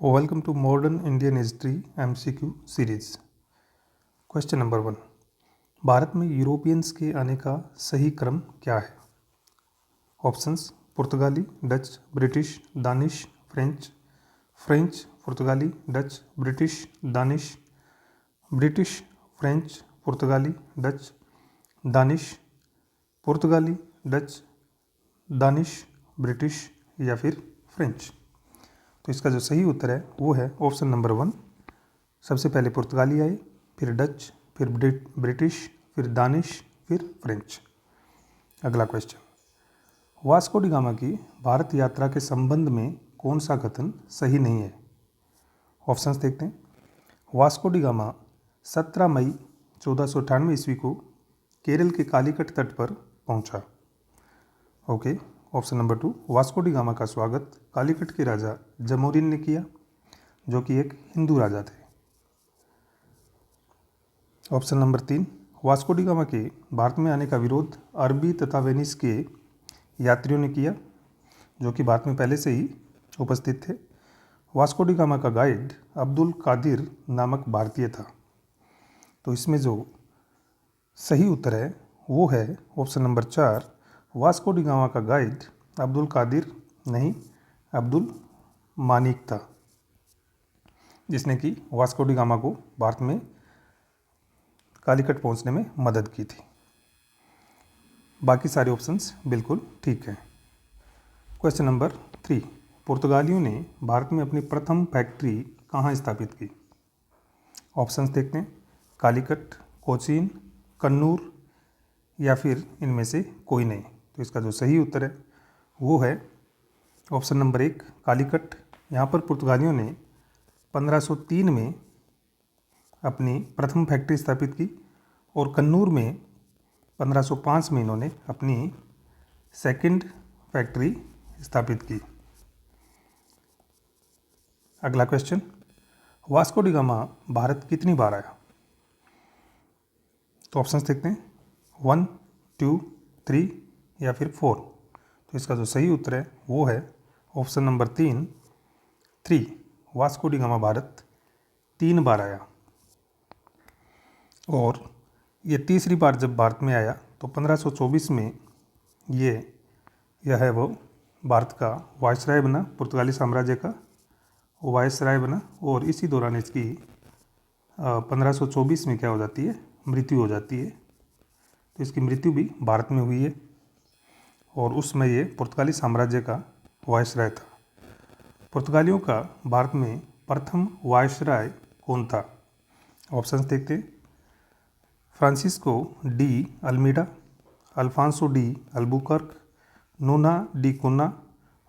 Welcome to Modern Indian History MCQ series. Question number 1, Bharat में Europeans के आने का सही क्रम क्या है? ऑप्शंस: पुर्तगाली, Dutch, British, Danish, French. French, पुर्तगाली, Dutch, British, Danish, British, French, पुर्तगाली, डच, दानिश, पुर्तगाली, डच, दानिश, ब्रिटिश या फिर फ्रेंच। तो इसका जो सही उत्तर है वो है ऑप्शन नंबर 1। सबसे पहले पुर्तगाली आए, फिर डच, फिर ब्रिटिश, फिर दानिश, फिर फ्रेंच। अगला क्वेश्चन, वास्को डी गामा की भारत यात्रा के संबंध में कौन सा कथन सही नहीं है? ऑप्शंस देखते हैं। वास्को डी गामा 17 मई 1498 ईस्वी को केरल के कालीकट तट पर पहुंचा। Okay. Option number 2, Vasco da gamma का स्वागत कालीकट के राजा जमोरिन ने किया, जो कि एक हिंदू राजा थे। Option number 3, Vasco da gamma के भारत में आने का विरोध अरबी तथा वेनिस के यात्रियों ने किया, जो कि भारत में पहले से ही उपस्थित थे। वास्को डी गामा का गाइड अब्दुल कादिर नामक भारतीय था। तो इसमें जो सही उत्तर है वो है option number 4, Vasco da gamma का गाइड अब्दुल कादिर नहीं, अब्दुल मानिक था, जिसने कि वास्को डी गामा को भारत में कालीकट पहुंचने में मदद की थी। बाकी सारे ऑप्शंस बिल्कुल ठीक हैं। क्वेश्चन नंबर 3, पुर्तगालियों ने भारत में अपनी प्रथम फैक्ट्री कहाँ स्थापित की? ऑप्शंस देखते हैं। कालीकट, कोचीन, कन्नूर या फिर इनमें से कोई नहीं। तो इसका जो सही उत्तर है वो है ऑप्शन नंबर 1, कालीकट। यहाँ पर पुर्तगालियों ने 1503 में अपनी प्रथम फैक्ट्री स्थापित की और कन्नूर में 1505 में इन्होंने अपनी सेकंड फैक्ट्री स्थापित की। अगला question, Vasco da gamma Bharat कितनी बार आया? तो ऑप्शंस देखते हैं। 1, 2, 3 या फिर 4। तो इसका जो सही उत्तर है वो है option number 3, Vasco da gamma Bharat 3 बार आया। और ये तीसरी बार जब भारत में आया तो 1524 में यह है वो भारत का वायसराय बना, पुर्तगाली साम्राज्य का वायसराय बना। और इसी दौरान इसकी 1524 में क्या हो जाती है, मृत्यु हो जाती है। तो इसकी मृत्यु भी भारत में हुई है और उसमें ये पुर्तगाली साम्राज्य का वायसराय था। पुर्तगालियों का भारत में प्रथम वायसराय कौन था? ऑप्शंस देखते हैं। Francisco de Almeida, Alfonso de Albuquerque, Nuno da Cunha,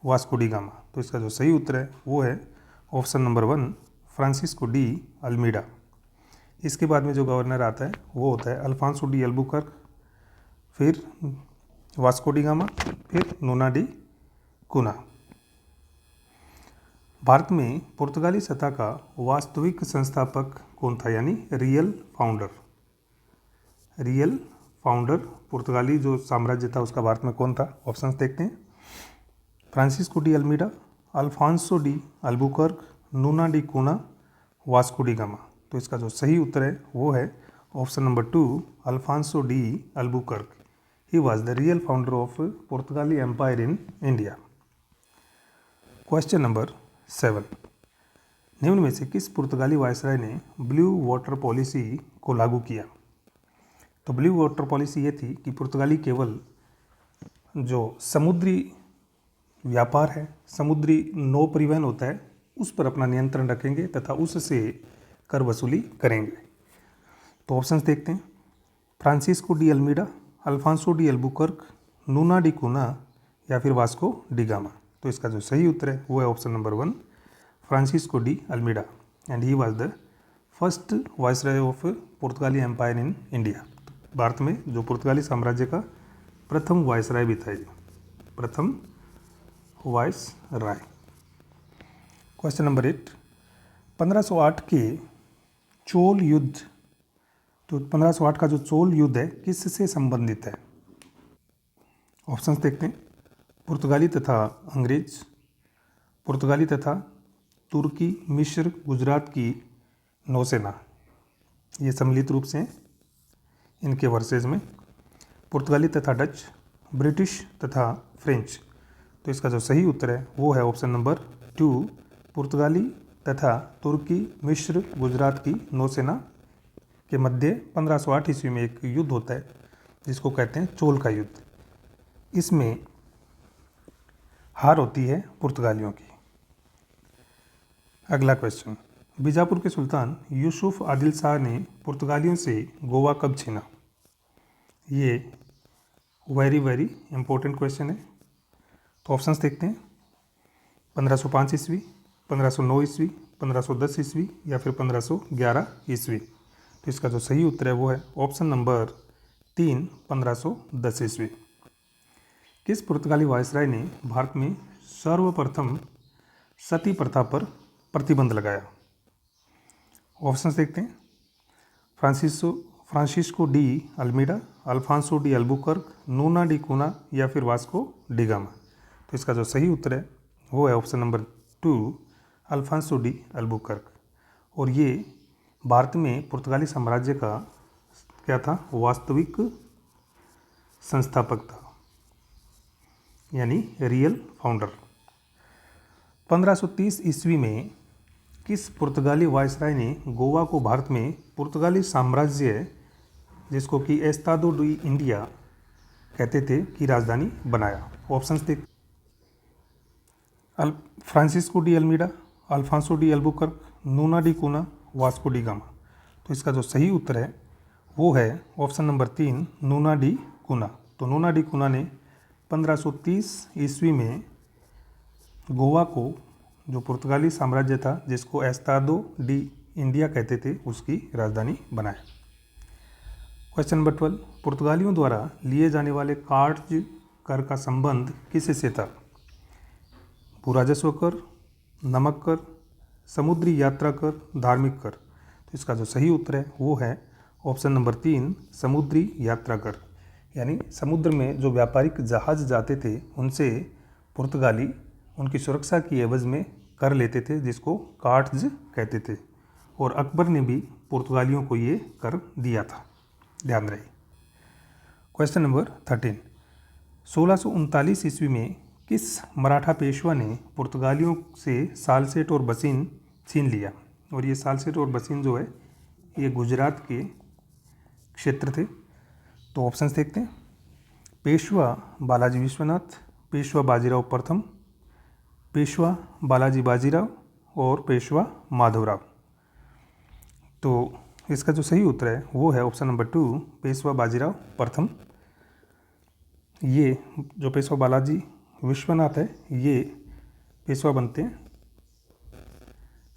Vasco da Gama. तो इसका जो सही उत्तर है वो है option number 1, Francisco de Almeida. इसके बाद में जो गवर्नर आता है वो होता है अल्फांसो डी अल्बुकर्क, फिर वास्को डी गामा, फिर नोना डी कोना। भारत में पुर्तगाली सत्ता का वास्तविक संस्थापक कौन था, यानी रियल फाउंडर? रियल फाउंडर पुर्तगाली जो साम्राज्य था उसका भारत में कौन था? ऑप्शंस देखते हैं। Francisco de Almeida, Alfonso de Albuquerque, Nuno da Cunha, Vasco da Gama. तो इसका जो सही उत्तर है वो है option number 2, Alfonso de Albuquerque. He was the real founder of पुर्तगाली empire in India. Question number 7, निम्न में से किस पुर्तगाली वायसराय ने ब्लू वाटर पॉलिसी को लागू किया? तो ब्लू वाटर पॉलिसी ये थी कि पुर्तगाली केवल जो समुद्री व्यापार है, समुद्री नौ परिवहन होता है, उस पर अपना नियंत्रण रखेंगे तथा उससे कर वसूली करेंगे। तो ऑप्शंस देखते हैं। Francisco de Almeida, Alfonso de Albuquerque, Nuno da Cunha या फिर वास्को डी गामा। तो इसका जो सही उत्तर है वो है option number 1, Francisco de Almeida. And he was the first viceroy of पुर्तगाली एम्पायर इन इंडिया। भारत में जो पुर्तगाली साम्राज्य का प्रथम वायसराय भी था, ये प्रथम वायसराय। क्वेश्चन नंबर 8, 1508 के चोल युद्ध, तो 1508 का जो चोल युद्ध है किससे संबंधित है? ऑप्शंस देखते हैं। पुर्तगाली तथा अंग्रेज, पुर्तगाली तथा तुर्की, मिस्र, गुजरात की नौसेना, ये सम्मिलित रूप से हैं इनके वर्सेज में। पुर्तगाली तथा डच, ब्रिटिश तथा फ्रेंच। तो इसका जो सही उत्तर है वो है ऑप्शन नंबर 2, पुर्तगाली तथा तुर्की, मिस्र, गुजरात की नौसेना के मध्य 1508 ईस्वी में एक युद्ध होता है जिसको कहते हैं चोल का युद्ध। इसमें हार होती है पुर्तगालियों की। अगला क्वेश्चन, बीजापुर के सुल्तान यूसुफ आदिल शाह ने पुर्तगालियों से गोवा कब छीना? ये वेरी वेरी इंपॉर्टेंट क्वेश्चन है। तो ऑप्शंस देखते हैं, 1505 ईस्वी, 1509 ईस्वी, 1510 ईस्वी या फिर 1511 ईस्वी। तो इसका जो सही उत्तर है वो है ऑप्शन नंबर 3, 1510 ईस्वी। किस पुर्तगाली वायसराय ने भारत में सर्वप्रथम सती प्रथा पर प्रतिबंध लगाया? ऑप्शंस देखते हैं, Francisco de Almeida, Alfonso de Albuquerque, Nuno da Cunha या फिर वास्को डी गामा। तो इसका जो सही उत्तर है वो है option number 2, Alfonso de Albuquerque. और ये भारत में पुर्तगाली साम्राज्य का क्या था, वास्तविक संस्थापक था, यानी रियल फाउंडर। 1530 ईस्वी में किस पुर्तगाली वायसराय ने गोवा को भारत में पुर्तगाली साम्राज्य, जिसको कि एस्तादो डी इंडिया कहते थे, की राजधानी बनाया? ऑप्शंस देख, Francisco de Almeida, Alfonso de Albuquerque, Nuno da Cunha, Vasco da Gama. तो इसका जो सही उत्तर है वो है ऑप्शन नंबर 3, नूना डी कुना। तो नूना डी कुना ने 1530 ईस्वी में गोवा को, जो पुर्तगाली साम्राज्य था जिसको एस्तादो डी इंडिया कहते थे, उसकी राजधानी बनाया। क्वेश्चन नंबर 12, पुर्तगालियों द्वारा लिए जाने वाले कार्ज कर का संबंध किससे था? भूराजस्व कर, नमक कर, समुद्री यात्रा कर, धार्मिक कर। तो इसका जो सही उत्तर है वो है ऑप्शन नंबर 3, समुद्री यात्रा कर। यानी समुद्र में जो व्यापारिक जहाज जाते थे उनसे पुर्तगाली उनकी सुरक्षा की एवज में कर लेते थे, जिसको कार्ड्स कहते थे। और अकबर ने भी पुर्तगालियों को ये कर दिया था, ध्यान रहे। क्वेश्चन नंबर 13, 1639 ईस्वी में किस मराठा पेशवा ने पुर्तगालियों से सालसेट और बसीन छीन लिया? और ये सालसेट और बसीन जो है ये गुजरात के क्षेत्र थे। तो ऑप्शंस देखते हैं, पेशवा बालाजी विश्वनाथ, पेशवा बाजीराव प्रथम, पेशवा बालाजी बाजीराव और पेशवा माधवराव। तो इसका जो सही उत्तर है वो है ऑप्शन नंबर 2, पेशवा बाजीराव प्रथम। ये जो पेशवा बालाजी विश्वनाथ है ये पेशवा बनते हैं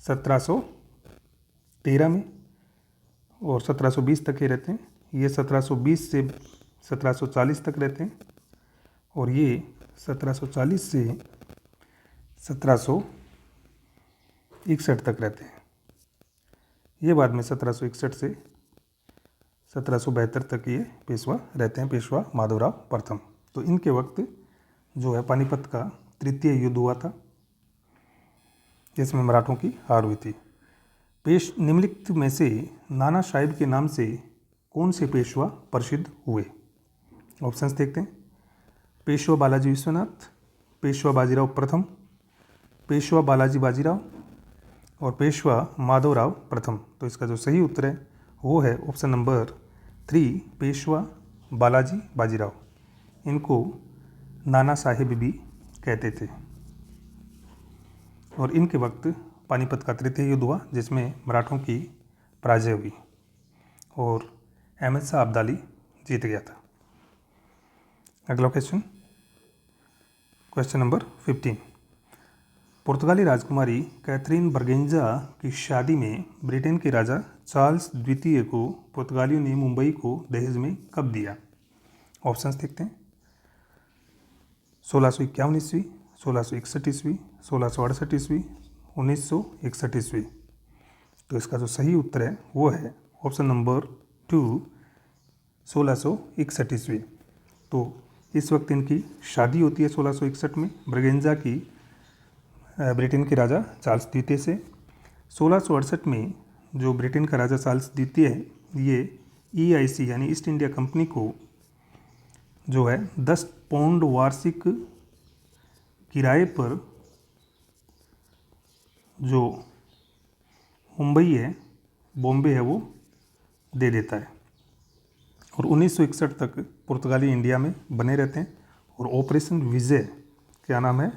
1713 में और 1720 तक ही रहते हैं। ये 1720 से 1740 तक रहते हैं और ये 1740 से 1761 तक रहते हैं। ये बाद में 1761 से 1772 तक ये पेशवा रहते हैं, पेशवा माधवराव प्रथम। तो इनके वक्त जो है पानीपत का तृतीय युद्ध हुआ था जिसमें मराठों की हार हुई थी। निम्नलिखित में से नाना साहिब के नाम से कौन से पेशवा प्रसिद्ध हुए? ऑप्शंस देखते हैं, पेशवा बालाजी विश्वनाथ, पेशवा बाजीराव प्रथम, पेशवा बालाजी बाजीराव और पेशवा माधवराव प्रथम। तो इसका जो सही उत्तर है वो है ऑप्शन नंबर 3, पेशवा बालाजी बाजीराव। इनको नाना साहिब भी कहते थे और इनके वक्त पानीपत का तृतीय युद्ध हुआ जिसमें मराठों की पराजय हुई और अहमद शाह अब्दाली जीत गया था। अगला क्वेश्चन, क्वेश्चन नंबर 15, पुर्तगाली राजकुमारी कैथरीन बर्गेंजा की शादी में ब्रिटेन के राजा चार्ल्स द्वितीय को पुर्तगालियों ने मुंबई को दहेज में कब दिया? ऑप्शंस देखते हैं, 1651 ईस्वी, 1661 ईस्वी, 1668 ईस्वी, 1961 ईस्वी। तो इसका जो सही उत्तर है वो है ऑप्शन नंबर 2, 1661 ईस्वी। तो इस वक्त इनकी शादी होती है 1661 में। ब्रगेंजा की ब्रिटेन के राजा चार्ल्स द्वितीय से। 1668 में जो ब्रिटेन का राजा चार्ल्स द्वितीय है, ये EIC यानी ईस्ट इंडिया कंपनी को जो है 10 पाउंड वार्षिक किराए पर जो मुंबई है, बॉम्बे है, वो दे देता है। और 1961 तक पुर्तगाली इंडिया में बने रहते हैं और ऑपरेशन विजय, क्या नाम है,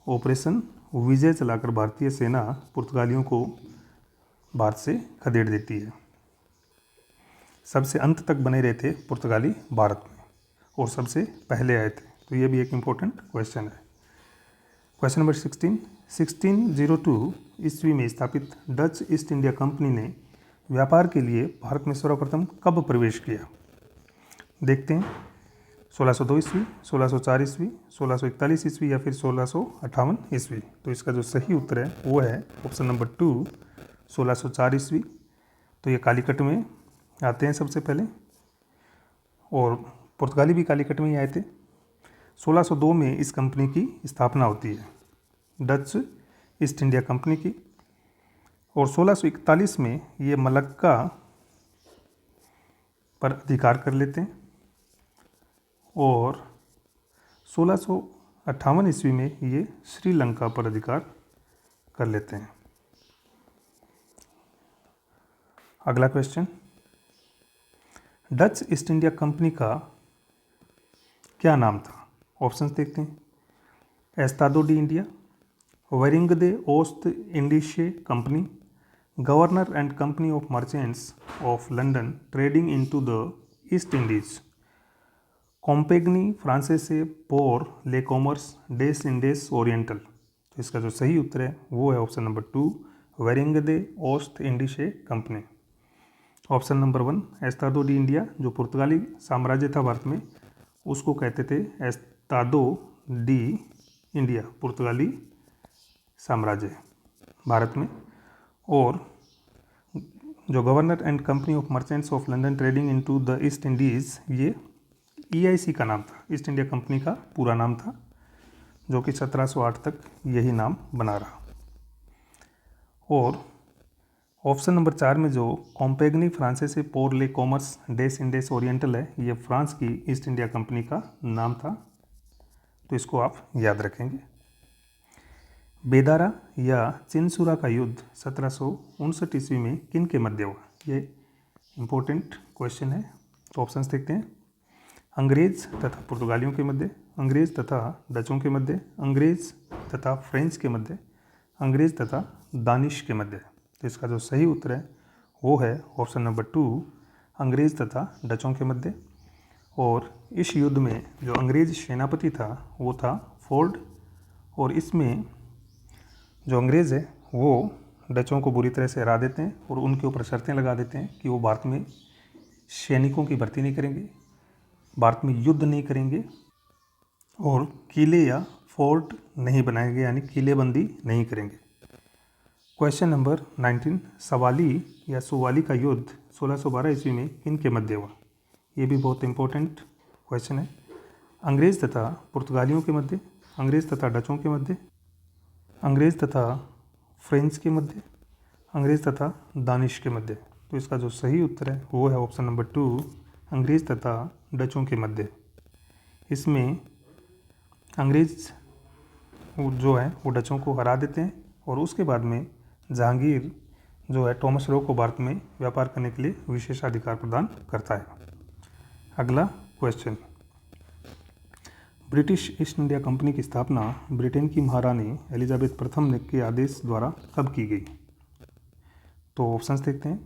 ऑपरेशन विजय चलाकर भारतीय सेना पुर्तगालियों को भारत से खदेड़ देती है। सबसे अंत तक बने रहे थे पुर्तगाली भारत में और सबसे पहले आए थे, तो ये भी एक इम्पोर्टेंट क्वेश्चन है। क्वेश्चन नंबर 1602 ईस्वी में स्थापित डच ईस्ट इंडिया कंपनी ने व्यापार के लिए भारत में सर्वप्रथम कब प्रवेश किया? देखते हैं, 1602 ईस्वी, 1604 ईस्वी, 1641 ईस्वी या फिर 1658 ईस्वी। तो इसका जो सही उत्तर है वो है ऑप्शन नंबर 2, 1604 ईस्वी। तो ये कालीकट में आते हैं सबसे पहले, और पुर्तगाली भी कालीकट में ही आए थे। 1602 में इस कंपनी की स्थापना होती है, डच ईस्ट इंडिया कंपनी की। और 1641 में ये मलक्का पर अधिकार कर लेते हैं और 1658 ईस्वी में ये श्रीलंका पर अधिकार कर लेते हैं। अगला question, Dutch East India Company का क्या नाम था? ऑप्शंस देखते हैं, Estado da India, Vereenigde Oost Indische Compagnie, Governor and Company of Merchants of London Trading into the East Indies, Compagnie Francaise pour le commerce days इंडेस oriental. तो इसका जो सही उत्तर है वो है option number 2, Vereenigde Oost Indische Compagnie. Option number 1, Estado da India, जो पुर्तगाली साम्राज्य था भारत में, उसको कहते थे एस्तादो डी इंडिया, पुर्तगाली साम्राज्य भारत में। और जो governor and Company of Merchants of London Trading into the east Indies, ये EIC का नाम था, ईस्ट इंडिया कंपनी का पूरा नाम था, जो कि 1708 तक यही नाम बना रहा। और ऑप्शन नंबर 4 में जो कॉम्पेगनी फ्रांसेसे पोर ले कॉमर्स डेस इंडेस ओरिएंटल है, ये फ्रांस की ईस्ट इंडिया कंपनी का नाम था, तो इसको आप याद रखेंगे। बेदारा या चिनसुरा का युद्ध 1759 ईस्वी में किन के मध्य हुआ? ये इम्पोर्टेंट क्वेश्चन है, तो ऑप्शंस देखते हैं, अंग्रेज तथा पुर्तगालियों के मध्य, अंग्रेज तथा डचों के मध्य, अंग्रेज तथा फ्रेंच के मध्य, अंग्रेज तथा दानिश के मध्य। तो इसका जो सही उत्तर है वो है ऑप्शन नंबर 2, अंग्रेज तथा डचों के मध्य। और इस युद्ध में जो अंग्रेज सेनापति था वो था फोर्ड, और इसमें जो अंग्रेज़ है वो डचों को बुरी तरह से हरा देते हैं और उनके ऊपर शर्तें लगा देते हैं कि वो भारत में सैनिकों की भर्ती नहीं करेंगे, भारत में युद्ध नहीं करेंगे और किले या फोर्ट नहीं बनाएंगे, यानी किलेबंदी नहीं करेंगे। क्वेश्चन नंबर 19, सवाली या सुवाली का युद्ध 1612 ईस्वी में किन के मध्य हुआ? ये भी बहुत इंपॉर्टेंट क्वेश्चन है। अंग्रेज़ तथा पुर्तगालियों के मध्य, अंग्रेज़ तथा डचों के मध्य, अंग्रेज़ तथा फ्रेंच के मध्य, अंग्रेज़ तथा दानिश के मध्य। तो इसका जो सही उत्तर है वो है ऑप्शन नंबर 2, अंग्रेज़ तथा डचों के मध्य। इसमें अंग्रेज़ जो है वो डचों को हरा देते हैं और उसके बाद में जहांगीर जो है थॉमस रो को भारत में व्यापार करने के लिए विशेषाधिकार प्रदान करता है। अगला question, British east India Company की स्थापना ब्रिटेन की महारानी एलिजाबेथ प्रथम के आदेश द्वारा कब की गई? तो ऑप्शंस देखते हैं,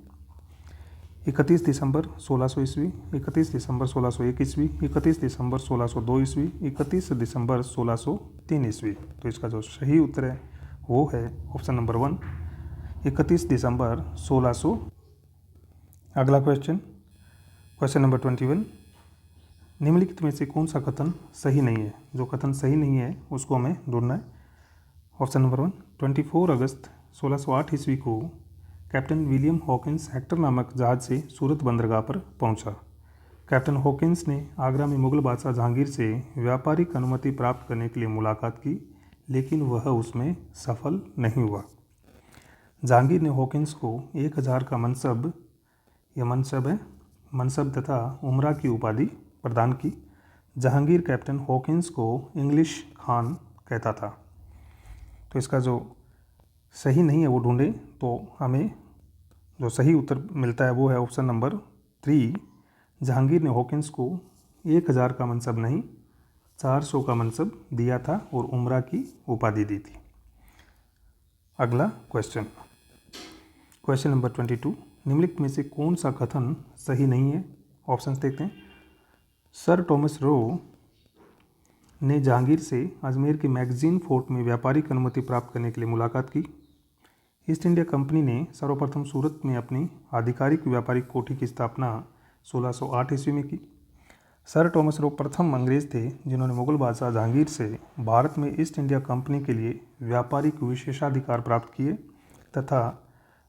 31 दिसंबर 1600 ईस्वी, 31 दिसंबर 1601 ईस्वी, 31 दिसंबर 1602 ईस्वी, 31 दिसंबर 1603 ईस्वी। तो इसका जो सही उत्तर है वो है ऑप्शन नंबर 1, 31 दिसंबर 1600। अगला क्वेश्चन, क्वेश्चन नंबर 21, निम्नलिखित में से कौन सा कथन सही नहीं है? जो कथन सही नहीं है उसको हमें ढूंढना है। ऑप्शन नंबर 1, 24 अगस्त 1608 ईस्वी को कैप्टन विलियम हॉकिंस हेक्टर नामक जहाज से सूरत बंदरगाह पर पहुंचा। कैप्टन हॉकिंस ने आगरा में मुगल बादशाह जहांगीर से व्यापारिक अनुमति प्राप्त करने के लिए मुलाकात की, लेकिन वह उसमें सफल नहीं हुआ। जहांगीर ने हॉकिंस को 1000 का मनसब, यह मनसब है, मनसब तथा उमरा की उपाधि प्रदान की। जहांगीर कैप्टन हॉकिंस को इंग्लिश खान कहता था। तो इसका जो सही नहीं है वो ढूंढें, तो हमें जो सही उत्तर मिलता है वो है ऑप्शन नंबर 3। जहांगीर ने हॉकिंस को 1000 का मनसब नहीं 400 का मनसब दिया था और उमरा की उपाधि दी थी। अगला क्वेश्चन, क्वेश्चन नंबर 22। निम्नलिखित में से कौन सा कथन सही नहीं है? ऑप्शंस देखते हैं। सर टॉमस रो ने जहांगीर से अजमेर के मैगजीन फोर्ट में व्यापारिक अनुमति प्राप्त करने के लिए मुलाकात की। ईस्ट इंडिया कंपनी ने सर्वप्रथम सूरत में अपनी आधिकारिक व्यापारिक कोठी की स्थापना 1608 ईस्वी में की। सर टॉमस रो प्रथम अंग्रेज थे जिन्होंने मुगल बादशाह जहांगीर से भारत में ईस्ट इंडिया कंपनी के लिए व्यापारिक विशेषाधिकार प्राप्त किए तथा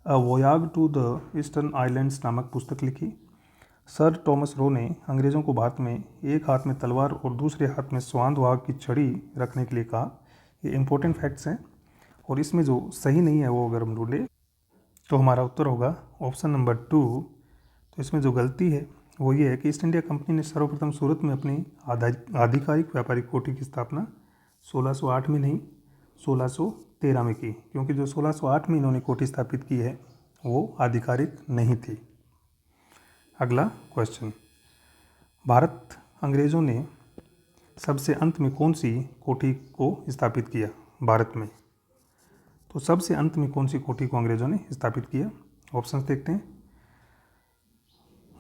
a voyage to the Eastern Islands नामक पुस्तक लिखी। सर टॉमस रो ने अंग्रेज़ों को भारत में एक हाथ में तलवार और दूसरे हाथ में स्वांद वाहक की छड़ी रखने के लिए कहा। ये इंपॉर्टेंट फैक्ट्स हैं और इसमें जो सही नहीं है वो अगर हम ढूंढें तो हमारा उत्तर होगा ऑप्शन नंबर 2। तो इसमें जो गलती है वो ये है कि ईस्ट इंडिया कंपनी ने सर्वप्रथम सूरत में अपनी आधिकारिक व्यापारिक कोठी की स्थापना 1608 में नहीं 1613 में की, क्योंकि जो 1608 में इन्होंने कोठी स्थापित की है वो आधिकारिक नहीं थी। अगला क्वेश्चन, भारत अंग्रेज़ों ने सबसे अंत में कौन सी कोठी को स्थापित किया भारत में? तो सबसे अंत में कौन सी कोठी को अंग्रेज़ों ने स्थापित किया? ऑप्शंस देखते हैं।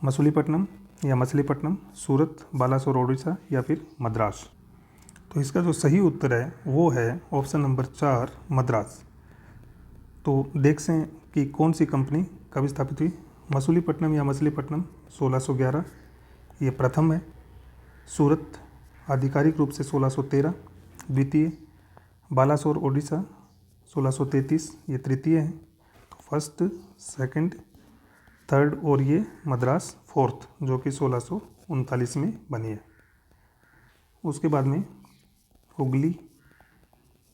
मसूलीपट्टनम या मछलीपट्टनम, सूरत, बालासोर ओडिशा या फिर मद्रास। तो इसका जो सही उत्तर है वो है ऑप्शन नंबर 4 मद्रास। तो देख से कि कौन सी कंपनी कब स्थापित हुई। मसूलीपट्टनम या मछलीपट्टनम 1611 ये प्रथम है। सूरत आधिकारिक रूप से 1613 द्वितीय। बालासोर ओडिशा 1633 ये तृतीय है। तो फर्स्ट, सेकंड, थर्ड और ये मद्रास फोर्थ जो कि 1639 में बनी है। उसके बाद में हुगली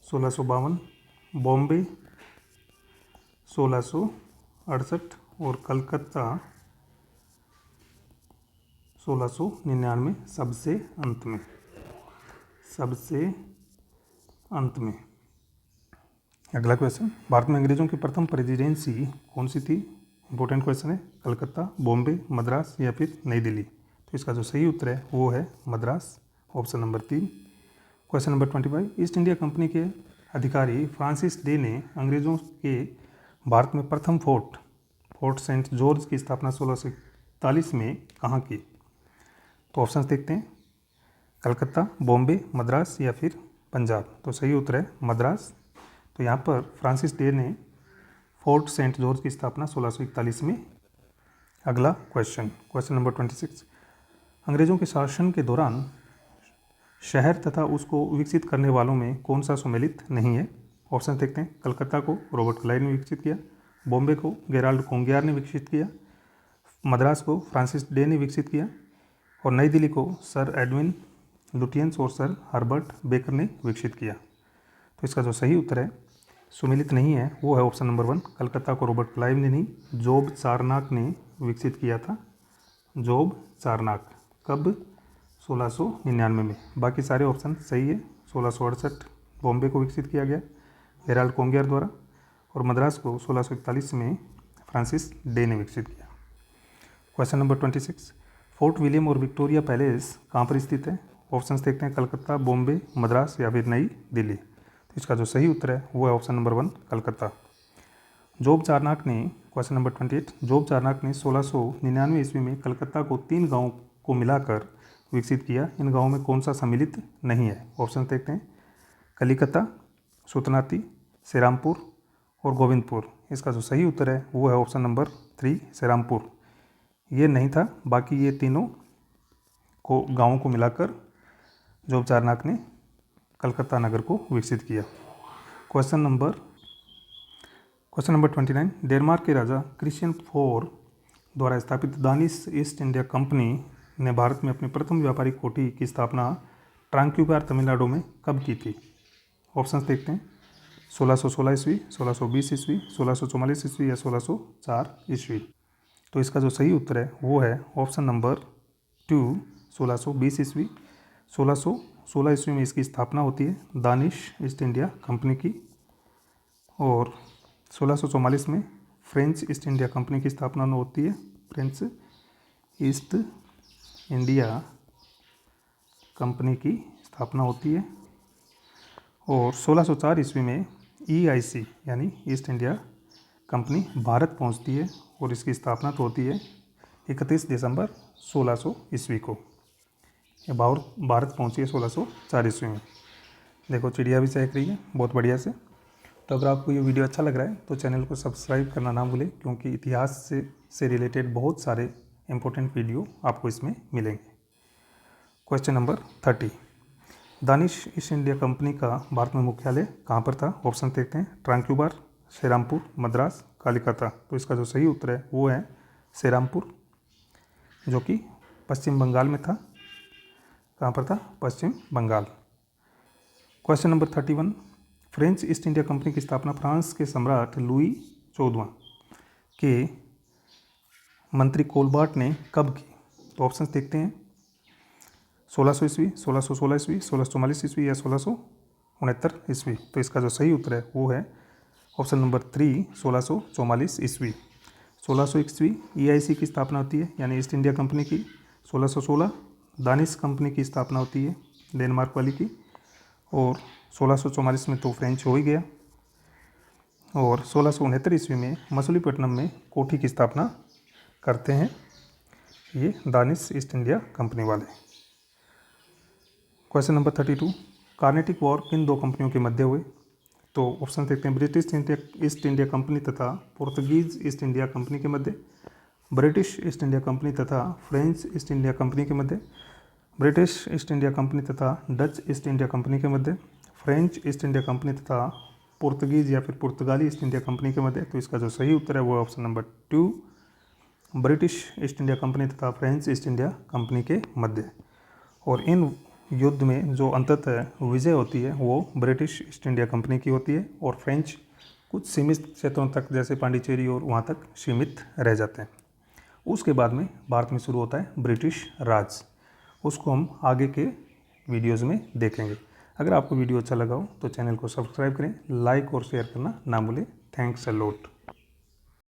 1652, बॉम्बे 1668 और कलकत्ता 1699 सबसे अंत में। अगला क्वेश्चन, भारत में अंग्रेजों की प्रथम प्रेसिडेंसी कौन सी थी? इंपॉर्टेंट क्वेश्चन है। कलकत्ता, बॉम्बे, मद्रास या फिर नई दिल्ली। तो इसका जो सही उत्तर है वो है Madras, option number 3। Question number 25, east India company के अधिकारी फ्रांसिस डे ने अंग्रेजों के भारत में प्रथम फोर्ट सेंट जॉर्ज की स्थापना 1641 में कहाँ की? तो ऑप्शंस देखते हैं। कलकत्ता, बॉम्बे, मद्रास या फिर पंजाब। तो सही उत्तर है मद्रास। तो यहाँ पर फ्रांसिस डे ने फोर्ट सेंट जॉर्ज की स्थापना 1641 में। अगला क्वेश्चन, क्वेश्चन नंबर 26, अंग्रेजों के शासन के दौरान शहर तथा उसको विकसित करने वालों में कौन सा सम्मिलित नहीं है? ऑप्शन देखते हैं। कलकत्ता को रॉबर्ट क्लाइव ने विकसित किया, बॉम्बे को गेराल्ड कोंगियार ने विकसित किया, मद्रास को फ्रांसिस डे ने विकसित किया और नई दिल्ली को सर एडविन लुटियंस और सर हर्बर्ट बेकर ने विकसित किया। तो इसका जो सही उत्तर है सुमिलित नहीं है वो है ऑप्शन नंबर 1। कलकत्ता को रॉबर्ट क्लाइव ने नहीं, जॉब चारनाक ने विकसित किया था। जॉब चारनाक कब? 1699 में। बाकी सारे ऑप्शन सही है। 1668 बॉम्बे को विकसित किया गया हेराल्ड कोंगियर द्वारा और मद्रास को 1641 में फ्रांसिस डे ने विकसित किया। क्वेश्चन नंबर 26, फोर्ट विलियम और विक्टोरिया पैलेस कहाँ पर स्थित है? ऑप्शंस देखते हैं। कलकत्ता, बॉम्बे, मद्रास या फिर नई दिल्ली। तो इसका जो सही उत्तर है वो है ऑप्शन नंबर 1 कलकत्ता। जॉब चारनाक ने, क्वेश्चन नंबर 28, जॉब चारनाक ने 1699 ईस्वी में कलकत्ता को 3 गाँव को मिलाकर विकसित किया। इन गाँवों में कौन सा सम्मिलित नहीं है? ऑप्शन देखते हैं। कलिकता, सुतनाती, श्रीरामपुर और गोविंदपुर। इसका जो सही उत्तर है वो है ऑप्शन नंबर 3 श्रीरामपुर। ये नहीं था, बाकी ये तीनों को गाँवों को मिलाकर जॉब चारनाक ने कलकत्ता नगर को विकसित किया। क्वेश्चन नंबर 29, डेनमार्क के राजा क्रिश्चियन IV द्वारा स्थापित दानिश ईस्ट इंडिया कंपनी ने भारत में अपनी प्रथम व्यापारिक कोठी की स्थापना ट्रांक्यूबार तमिलनाडु में कब की थी? ऑप्शंस देखते हैं 1616 ईस्वी, 1620 ईस्वी, 1644 ईस्वी या 1604 ईस्वी। तो इसका जो सही उत्तर है वो है ऑप्शन नंबर 2, 1620 ईस्वी। 1616 ईस्वी में इसकी स्थापना होती है दानिश ईस्ट इंडिया कंपनी की, और 1644 में फ्रेंच ईस्ट इंडिया कंपनी की स्थापना होती है, फ्रेंच ईस्ट इंडिया कंपनी की स्थापना होती है, और 1604 ईस्वी में EIC यानी ईस्ट इंडिया कंपनी भारत पहुंचती है और इसकी स्थापना तो होती है 31 दिसंबर 1600 ईस्वी को। ये भारत पहुंची है 1604 ईस्वी में। देखो चिड़िया भी चहक रही है बहुत बढ़िया से। तो अगर आपको ये वीडियो अच्छा लग रहा है तो चैनल को सब्सक्राइब करना ना भूलें, क्योंकि इतिहास से रिलेटेड बहुत सारे इंपॉर्टेंट वीडियो आपको इसमें मिलेंगे। Question number 30, Danish east India Company का भारत में मुख्यालय कहाँ पर था? ऑप्शन देखते हैं ट्रांक्यूबार, श्रीरामपुर, मद्रास, कलिकता। तो इसका जो सही उत्तर है वो है श्रीरामपुर, जो कि पश्चिम बंगाल में था। कहाँ पर था? Paschim Bangal. Question number 31, French East India Company की स्थापना फ्रांस के सम्राट लुई 14वां के मंत्री कोलबार्ट ने कब की? तो ऑप्शंस देखते हैं 1600 ईस्वी, 1616 ईस्वी, 1644 ईस्वी या 1669 ईस्वी। तो इसका जो सही उत्तर है वो है ऑप्शन नंबर 3, 1644 ईस्वी। 1600 ईस्वी EIC की स्थापना होती है यानी ईस्ट इंडिया कंपनी की। 1616 दानिश कंपनी की स्थापना होती है डेनमार्क वाली की, और 1644 में तो फ्रेंच हो ही गया, और 1669 ईस्वी में मछलीपट्टनम में कोठी की स्थापना करते हैं ये दानिश ईस्ट इंडिया कंपनी वाले। क्वेश्चन नंबर 32, कार्नेटिक वॉर किन दो कंपनियों के मध्य हुए? तो ऑप्शन देखते हैं ब्रिटिश ईस्ट इंडिया कंपनी तथा पुर्तगीज ईस्ट इंडिया कंपनी के मध्य, ब्रिटिश ईस्ट इंडिया कंपनी तथा फ्रेंच ईस्ट इंडिया कंपनी के मध्य, ब्रिटिश ईस्ट इंडिया कंपनी तथा डच ईस्ट इंडिया कंपनी के मध्य, फ्रेंच ईस्ट इंडिया कंपनी तथा पुर्तगीज या फिर पुर्तगाली ईस्ट इंडिया कंपनी के मध्य। तो इसका जो सही उत्तर है वो option number 2, British east India company तथा फ्रेंच ईस्ट इंडिया कंपनी के मध्य। और इन युद्ध में जो अंततः विजय होती है वो ब्रिटिश ईस्ट इंडिया कंपनी की होती है, और फ्रेंच कुछ सीमित क्षेत्रों तक जैसे पांडिचेरी और वहाँ तक सीमित रह जाते हैं। उसके बाद में भारत में शुरू होता है ब्रिटिश राज। उसको हम आगे के वीडियोज़ में देखेंगे। अगर आपको वीडियो अच्छा लगा हो तो चैनल को सब्सक्राइब करें, लाइक और शेयर करना ना भूलें। Thanks a lot.